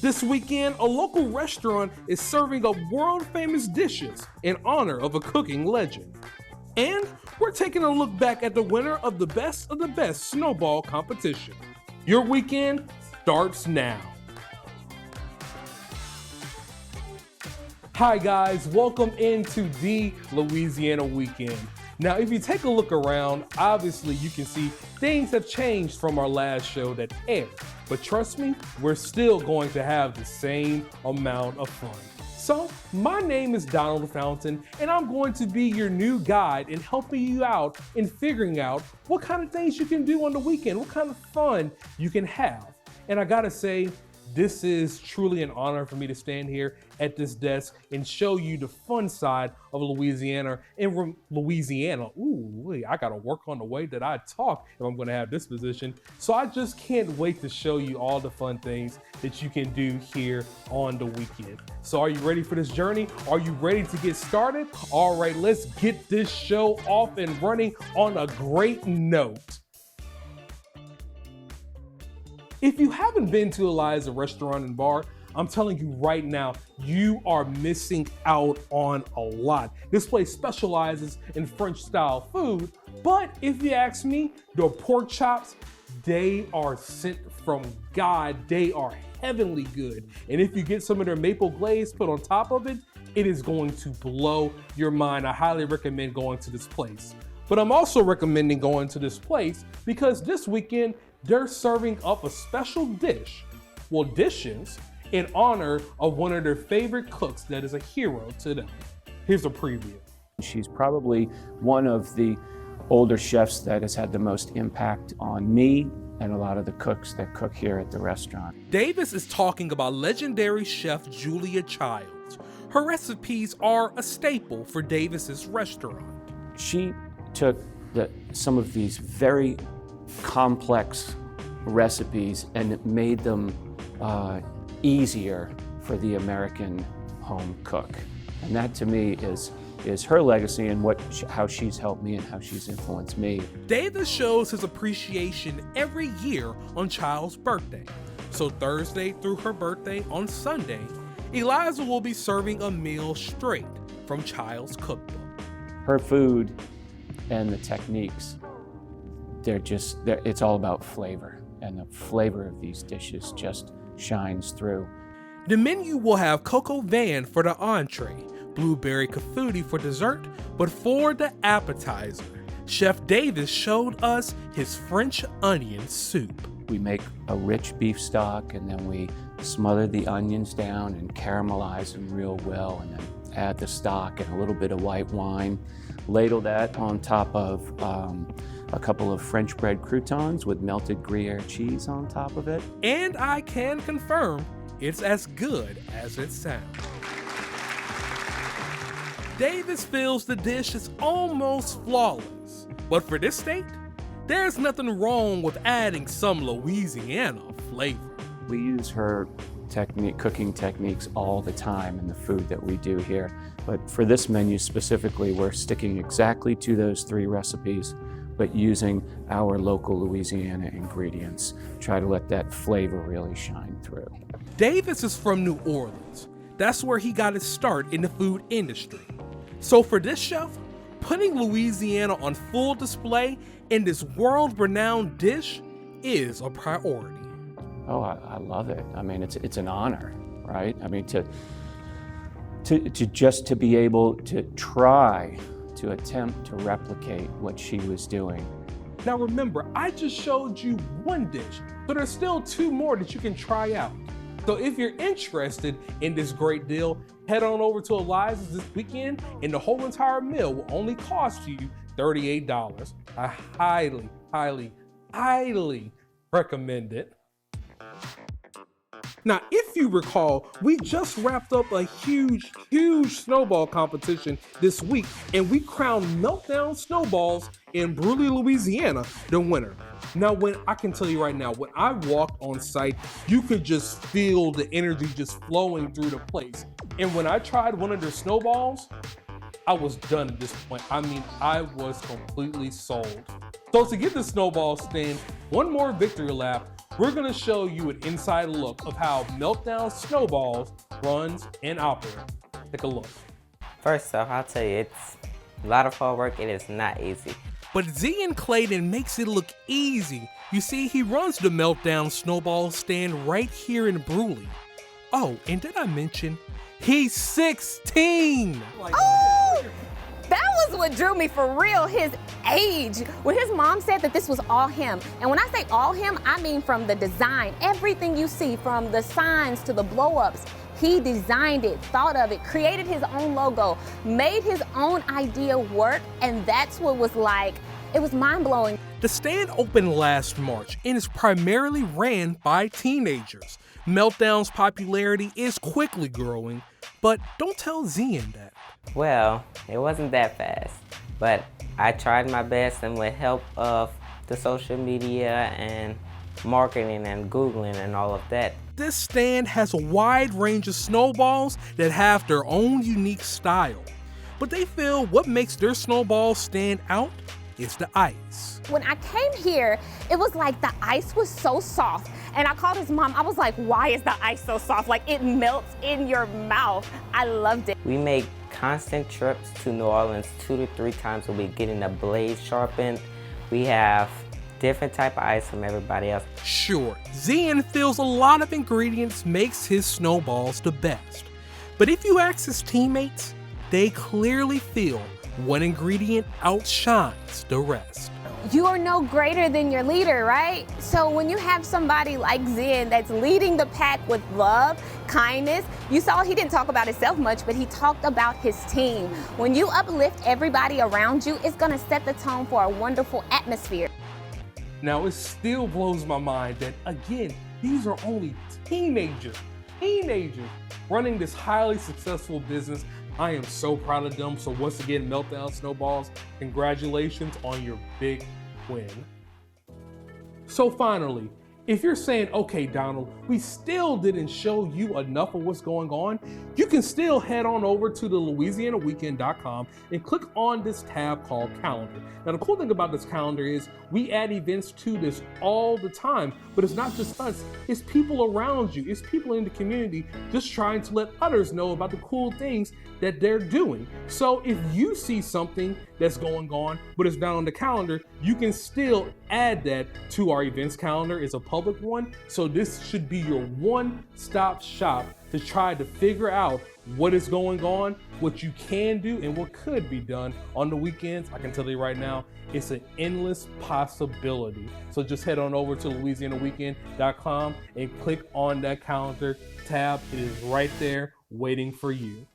This weekend, a local restaurant is serving up world-famous dishes in honor of a cooking legend. And we're taking a look back at the winner of the best snowball competition. Your weekend starts now. Hi guys, welcome into the Louisiana weekend. Now, if you take a look around, obviously you can see things have changed from our last show that aired. But trust me, we're still going to have the same amount of fun. So, my name is Donald Fountain, and I'm going to be your new guide in helping you out in figuring out what kind of things you can do on the weekend, what kind of fun you can have. And I gotta say, this is truly an honor for me to stand here at this desk and show you the fun side of Louisiana. And from Louisiana, ooh, I gotta work on the way that I talk if I'm gonna have this position. So I just can't wait to show you all the fun things that you can do here on the weekend. So are you ready for this journey? Are you ready to get started? All right, let's get this show off and running on a great note. If you haven't been to Eliza Restaurant and Bar, I'm telling you right now, you are missing out on a lot. This place specializes in French style food, but if you ask me, the pork chops, they are sent from God. They are heavenly good. And if you get some of their maple glaze put on top of it, it is going to blow your mind. I highly recommend going to this place. But I'm also recommending going to this place because this weekend, they're serving up a special dish, well, dishes, in honor of one of their favorite cooks that is a hero to them. Here's a preview. She's probably one of the older chefs that has had the most impact on me and a lot of the cooks that cook here at the restaurant. Davis is talking about legendary chef Julia Childs. Her recipes are a staple for Davis's restaurant. She took some of these very complex recipes and made them easier for the American home cook. And that to me is her legacy and how she's helped me and how she's influenced me. Davis shows his appreciation every year on Child's birthday. So Thursday through her birthday on Sunday, Eliza will be serving a meal straight from Child's cookbook. Her food and the techniques, it's all about flavor, and the flavor of these dishes just shines through. The menu will have coco van for the entree, blueberry cafuti for dessert, but for the appetizer, Chef Davis showed us his French onion soup. We make a rich beef stock, and then we smother the onions down and caramelize them real well, and then add the stock and a little bit of white wine. Ladle that on top of a couple of French bread croutons with melted Gruyere cheese on top of it. And I can confirm it's as good as it sounds. Davis feels the dish is almost flawless, but for this state, there's nothing wrong with adding some Louisiana flavor. We use her cooking techniques all the time in the food that we do here. But for this menu specifically, we're sticking exactly to those 3 recipes, but using our local Louisiana ingredients. Try to let that flavor really shine through. Davis is from New Orleans. That's where he got his start in the food industry. So for this chef, putting Louisiana on full display in this world-renowned dish is a priority. Oh, I love it. I mean, it's an honor, right? I mean, to be able to try to attempt to replicate what she was doing. Now remember, I just showed you one dish, so there's still 2 more that you can try out. So if you're interested in this great deal, head on over to Eliza's this weekend, and the whole entire meal will only cost you $38. I highly, highly, highly recommend it. Now, if you recall, we just wrapped up a huge snowball competition this week, and we crowned Meltdown Snowballs in Bruley, Louisiana, the winner. Now, I can tell you right now, when I walked on site, you could just feel the energy just flowing through the place. And when I tried one of their snowballs, I was done at this point. I mean, I was completely sold. So to get the snowball stand one more victory lap, we're gonna show you an inside look of how Meltdown Snowballs runs and operates. Take a look. First off, I'll tell you, it's a lot of hard work. It is not easy. But Zian Clayton makes it look easy. You see, he runs the Meltdown Snowball stand right here in Bruley. Oh, and did I mention, he's 16! Oh! That was what drew me for real, his age. When his mom said that this was all him. And when I say all him, I mean from the design, everything you see, from the signs to the blow-ups. He designed it, thought of it, created his own logo, made his own idea work, and that's what was like, it was mind-blowing. The stand opened last March and is primarily ran by teenagers. Meltdown's popularity is quickly growing, but don't tell Zian that. Well, it wasn't that fast, but I tried my best, and with help of the social media and marketing and Googling and all of that. This stand has a wide range of snowballs that have their own unique style, but they feel what makes their snowballs stand out is the ice. When I came here, it was like the ice was so soft. And I called his mom, I was like, why is the ice so soft? Like, it melts in your mouth. I loved it. We make constant trips to New Orleans 2 to 3 times a week, getting the blades sharpened. We have different type of ice from everybody else. Sure, Zian feels a lot of ingredients makes his snowballs the best. But if you ask his teammates, they clearly feel one ingredient outshines the rest. You are no greater than your leader, right? So when you have somebody like Zian that's leading the pack with love, kindness, you saw he didn't talk about himself much, but he talked about his team. When you uplift everybody around you, it's gonna set the tone for a wonderful atmosphere. Now, it still blows my mind that, again, these are only teenagers running this highly successful business. I am so proud of them. So once again, Meltdown Snowballs, congratulations on your big win. So finally, if you're saying, okay, Donald, we still didn't show you enough of what's going on, you can still head on over to the LouisianaWeekend.com and click on this tab called Calendar. Now, the cool thing about this calendar is we add events to this all the time, but it's not just us, it's people around you, it's people in the community just trying to let others know about the cool things that they're doing. So if you see something that's going on, but it's not on the calendar, you can still add that to our events calendar. It's a public one, so this should be your one-stop shop to try to figure out what is going on, what you can do, and what could be done on the weekends. I can tell you right now, it's an endless possibility. So just head on over to LouisianaWeekend.com and click on that calendar tab. It is right there waiting for you.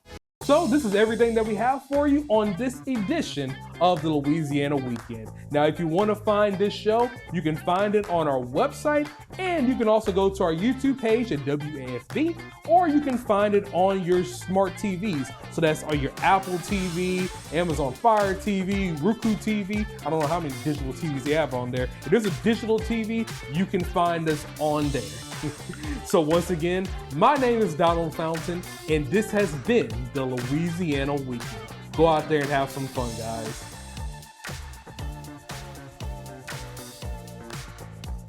So this is everything that we have for you on this edition of the Louisiana Weekend. Now, if you want to find this show, you can find it on our website, and you can also go to our YouTube page at WAFB, or you can find it on your smart TVs. So that's on your Apple TV, Amazon Fire TV, Roku TV. I don't know how many digital TVs they have on there. If there's a digital TV, you can find us on there. So once again, my name is Donald Fountain, and this has been the Louisiana Weekend. Go out there and have some fun, guys.